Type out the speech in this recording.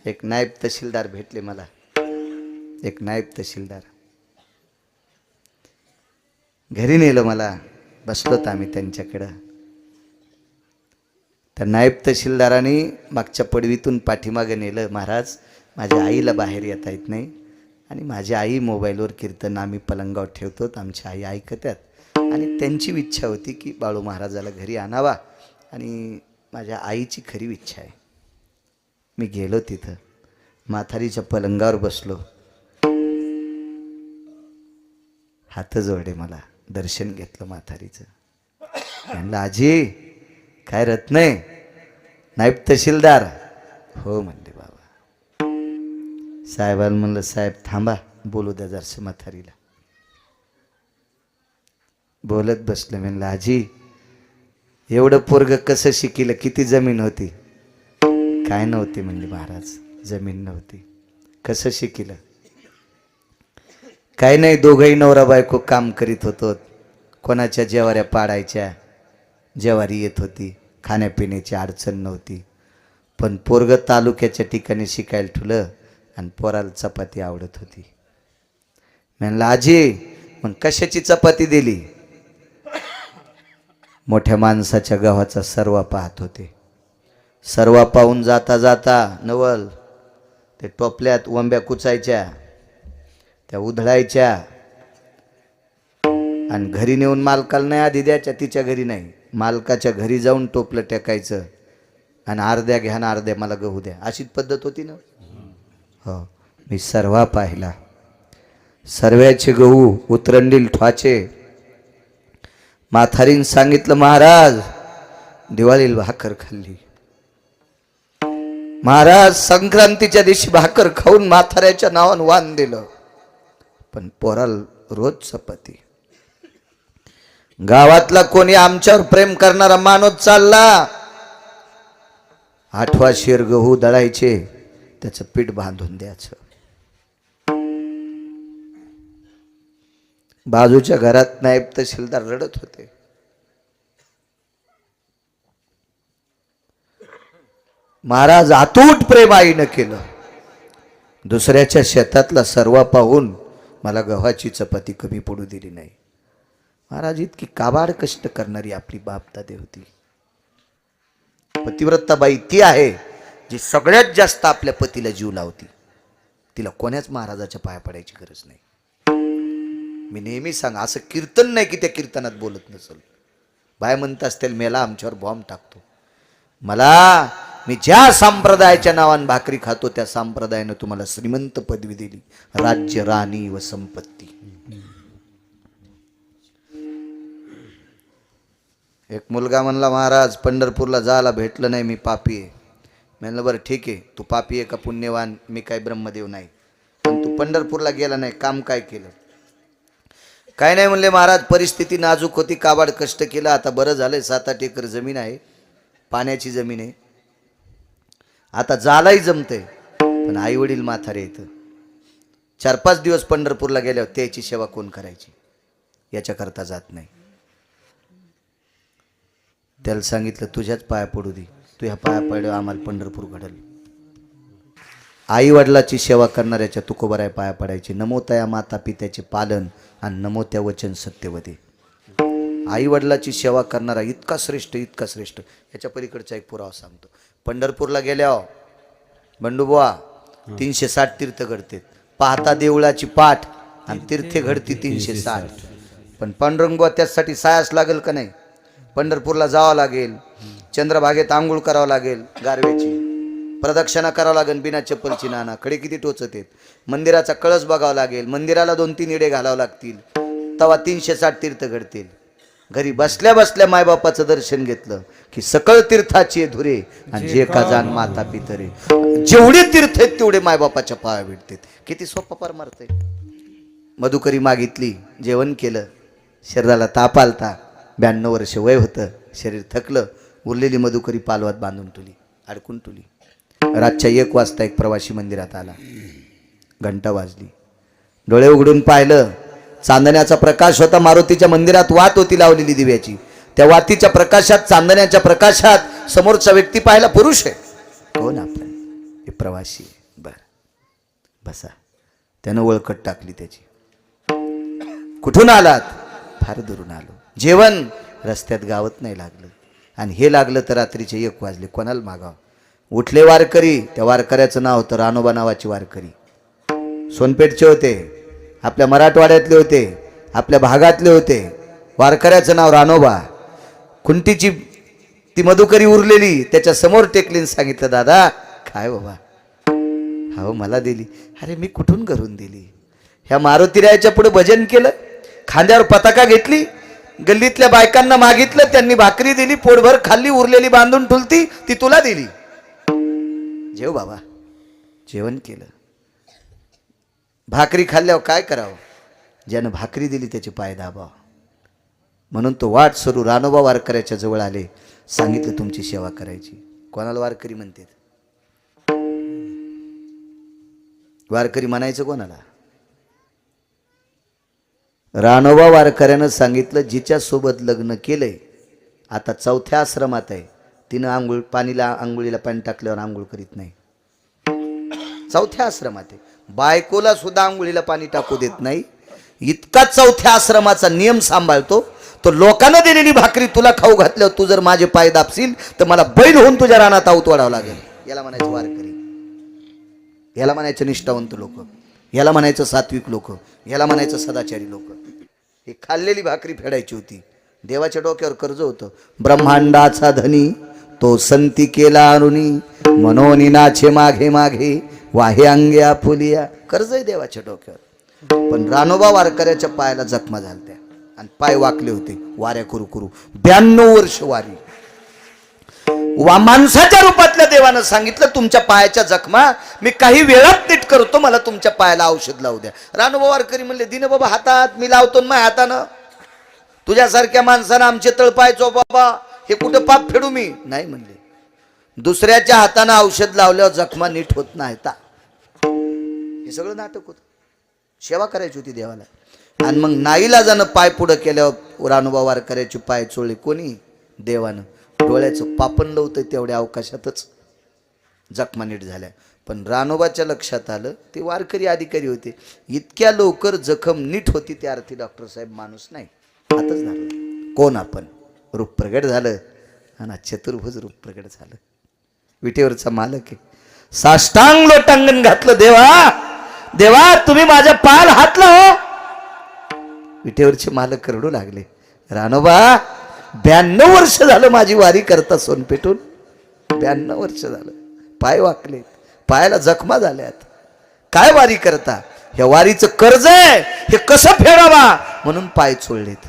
एक नायब तहसीलदार भेटले मला, एक नायब तहसीलदार घरी नेलं मला, बसलोत आम्ही त्यांच्याकडं. तर नायब तहसीलदारांनी मागच्या पडवीतून पाठीमागे नेलं. महाराज, माझ्या आईला बाहेर येता येत नाही आणि माझी आई मोबाईलवर कीर्तन आम्ही पलंगावर ठेवतो, आमची आई ऐकतात आणि त्यांची इच्छा होती की बाळू महाराजाला घरी आणावा आणि माझ्या आईची खरी इच्छा आहे. मी गेलो तिथं, म्हातारीच्या पलंगावर बसलो, हात जोडले, मला दर्शन घेतलं म्हातारीचं. म्हणलं आजी काय रत्न आहे? नायब तहसीलदार? हो म्हणले बाबा. साहेबाला म्हणलं साहेब थांबा, बोलू द्या जरासं म्हातारीला. बोलत बसलं. म्हणलं आजी एवढं पोरग कसं शिकिलं, किती जमीन होती? काय नव्हती म्हणले महाराज, जमीन नव्हती. कसं शिकिलं? काय नाही, दोघंही नवरा बायको काम करीत होतो. कोणाच्या जेवाऱ्या पाडायच्या, जेवारी येत होती, खाण्यापिण्याची अडचण नव्हती. पण पोरग तालुक्याच्या ठिकाणी शिकायला ठेवलं आणि पोराला चपाती आवडत होती. म्हणलं आजी मग कशाची चपाती दिली? मोठ्या माणसाच्या गव्हाचा सर्वा पाहत होते. सर्वा पाहून जाता जाता नवल ते टोपल्यात वंब्या कुचायच्या, त्या उधळायच्या आणि घरी नेऊन मालकाला नाही आधी द्यायच्या, तिच्या घरी नाही, मालकाच्या घरी जाऊन टोपलं टेकायचं आणि अर्ध्या घ्या ना अर्ध्या मला गहू द्या, अशीच पद्धत होती ना. हो, मी सर्वा पाहिला. सर्व्याचे गहू उतरंडील ठवाचे. म्हातारीने सांगितलं महाराज दिवाळीला भाकर खाल्ली. महाराज संक्रांतीच्या दिवशी भाकर खाऊन म्हाताऱ्याच्या नावानं वाण दिलं, पण पोराला रोज चपाती. गावातला कोणी आमच्यावर प्रेम करणारा माणूस चालला, 8वा शेर गहू दळायचे, त्याचं पीठ बांधून द्यायचं. बाजूच्या घरात नायब तहसीलदार रडत होते. महाराज अतूट प्रेम आईनं केलं. दुसऱ्याच्या शेतातला सर्वा पाहून मला गव्हाची चपाती कमी पडू दिली नाही. महाराज इतकी काबाड कष्ट करणारी आपली बापदादी होती. पतिव्रताबाई ती आहे जी सगळ्यात जास्त आपल्या पतीला जीव लावती. तिला कोण्याच महाराजाच्या पाया पडायची गरज नाही. मी नेहमी सांग, असं कीर्तन नाही की त्या कीर्तनात बोलत नसल. बाय म्हणत असतील मेला आमच्यावर बॉम्ब टाकतो. मी ज्या संप्रदायाच्या नावाने भाकरी खातो त्या संप्रदायाने तुम्हाला श्रीमंत पदवी दिली, राज्य, राणी व संपत्ती. एक मुलगा म्हणला महाराज पंढरपूरला जायला भेटलं नाही, मी पापी आहे. म्हणलं बरं ठीक आहे, तू पापी आहे का पुण्यवान? मी काय ब्रह्मदेव नाही, पण तू पंढरपूरला गेला नाही, काम काय केलं? काय नाही म्हणले महाराज, परिस्थिती नाजूक होती, काबाड कष्ट केलं, आता बरं झालंय, 7-8 एकर जमीन आहे, पाण्याची जमीन आहे, आता जालाही जमतंय. पण आई वडील म्हातारे येतं, 4-5 दिवस पंढरपूरला गेल्यावर त्याची सेवा कोण करायची? याच्याकरता जात नाही. त्याला सांगितलं तुझ्याच पाया पडू दे, तू ह्या पाया पडल्यावर आम्हाला पंढरपूर घडल. आई वडिलाची सेवा करणाऱ्याच्या तुकोबराय पाया पडायचे. नमो तया माता पित्याचे पालन आणि नमो त्या वचन सत्यवदे. आई वडिलाची सेवा करणारा इतका श्रेष्ठ, इतका श्रेष्ठ. याच्या पलीकडचा एक पुरावा सांगतो. पंढरपूरला गेल्यावर बंडूबुवा 360 तीर्थ घडते. पाहता देवळाची पाठ आणि तीर्थे घडती 360. पण पांडुरंगबुवा त्यासाठी सायास लागेल का नाही? पंढरपूरला जावं लागेल, चंद्रभागेत आंघोळ करावं लागेल, गारव्याची प्रदक्षिणा करावं लागेल, बिना चप्पलची. नाना खडे किती टोचत आहेत. मंदिराचा कळस बघावं लागेल, मंदिराला 2-3 इडे घालावं लागतील, तेव्हा 360 तीर्थ घडतील. घरी बसल्या बसल्या मायबापाचं दर्शन घेतलं की सकळ तीर्थाची धुरे आणि जे का जाण माता पितरे. जेवढे तीर्थ आहेत तेवढे मायबापाच्या पाया भेटतात. किती सोपा परमार्थ आहे. मधुकरी मागितली, जेवण केलं, शरीराला ताप आलता, 92 वर्ष वय होतं, शरीर थकलं, उरलेली मधुकरी पालवात बांधून ठेवली, अडकून ठेवली. रातच्या 1 वाजता एक प्रवासी मंदिरात आला, घंटा वाजली, डोळे उघडून पाहिलं, चांदण्याचा प्रकाश होता. मारुतीच्या मंदिरात वात होती लावलेली दिव्याची. त्या वातीच्या प्रकाशात, चांदण्याच्या प्रकाशात समोरचा व्यक्ती पाहिला, पुरुष आहे. कोण? आपण हे प्रवासी. बर बसा. त्यानं ओळखत टाकली त्याची. कुठून आलात? फार दुरून आलो. जेवण? रस्त्यात गावत नाही लागलं, आणि हे लागलं तर रात्रीचे 1 वाजले. कोणाला मागावं? उठले वारकरी. त्या वारकऱ्याचं नाव होतं रानोबा नावाचे वारकरी. सोनपेठचे होते, आपल्या मराठवाड्यातले होते, आपल्या भागातले होते. वारकऱ्याचं नाव रानोबा. खुंटीची ती मधुकरी उरलेली त्याच्या समोर टेकलीन, सांगितलं दादा काय बाबा? हो मला दिली. अरे मी कुठून घरून दिली? ह्या मारुतीरायाच्या पुढे भजन केलं, खांद्यावर पताका घेतली, गल्लीतल्या बायकांना मागितलं, त्यांनी भाकरी दिली, पोटभर खाल्ली, उरलेली बांधून ठुलती, ती तुला दिली. जेव बाबा. जेवण केलं. भाकरी खाल्ल्यावर काय करावं? ज्यानं भाकरी दिली त्याचे पाय दाबाव. म्हणून तो वाट सरू रानोबा वारकऱ्याच्या जवळ आले. सांगितलं तुमची सेवा करायची. कोणाला वारकरी म्हणते? वारकरी म्हणायचं कोणाला? रानोबा वारकऱ्यानं सांगितलं जिच्या सोबत लग्न केलंय, आता 4थ्या आश्रमात आहे, तिनं आंघोळीला पाणी टाकल्यावर आंघोळ करीत नाही. 4थ्या आश्रमात आहे. बायकोला सुद्धा आंघोळीला पाणी टाकू देत नाही. इतका 4थ्या आश्रमाचा नियम सांभाळतो तो. लोकांना दिलेली भाकरी तुला खाऊ घातल्यावर तू जर माझे पाय दाबशील तर मला बैल होऊन तुझ्या रानात आऊत वाढावं लागेल. याला म्हणायचं वारकरी, याला म्हणायचं निष्ठावंत लोक, याला म्हणायचं सात्विक लोक, याला म्हणायचं सदाचारी लोक. ही खाल्लेली भाकरी फेडायची होती. देवाच्या डोक्यावर कर्ज होतं. ब्रह्मांडाचा धनी तो संती केला अरुणी, मनोनी नाचे मागे मागे वाहे अंगे आपुलिया. कर्ज आहे देवाच्या डोक्यावर. पण रानोबा वारकऱ्याच्या पायाला जखमा झालत्या आणि पाय वाकले होते वाऱ्या करू करू. 92 वर्ष वारी. माणसाच्या रूपातल्या देवानं सांगितलं तुमच्या पायाच्या जखमा मी काही वेळात नीट करतो, मला तुमच्या पायाला औषध लावू द्या. रानोबा वारकरी म्हणले दिन बाबा हातात मी लावतो ना हातानं. तुझ्यासारख्या माणसानं आमचे तळपाय बाबा हे कुठं पाप फेडू मी? नाही म्हणले. दुसऱ्याच्या हातानं औषध लावल्यावर जखमा नीट होत नाही. हे सगळं नाटक होतं. सेवा करायची होती देवाला. आणि मग नाईलाजानं पाय पुढं केल्यावर रानोबा वारकऱ्याचे पाय चोळले. कोणी? देवानं. डोळ्याचं पापण लावतं तेवढ्या अवकाशातच जखमा नीट झाल्या. पण रानोबाच्या लक्षात आलं ते वारकरी अधिकारी होते, इतक्या लवकर जखम नीट होती त्या अर्थी डॉक्टर साहेब माणूस नाही. आताच झालं. कोण आपण? रूप प्रगट झालं आणि चतुर्भुज रूप प्रगट झालं. विटेवरचा मालक आहे. साष्टांग लोटांगण घातलं. देवा देवा तुम्ही माझ्या पायाला हात लावा. विटेवरचे मालक रडू लागले. रानोबा 92 वर्ष झालं माझी वारी करता सोनपेठून. 92 वर्ष झालं. पाय वाकले, पायाला जखमा झाल्यात. काय वारी करता? ह्या वारीचं कर्ज आहे, हे कसं फेडावा म्हणून पाय चोळलेत.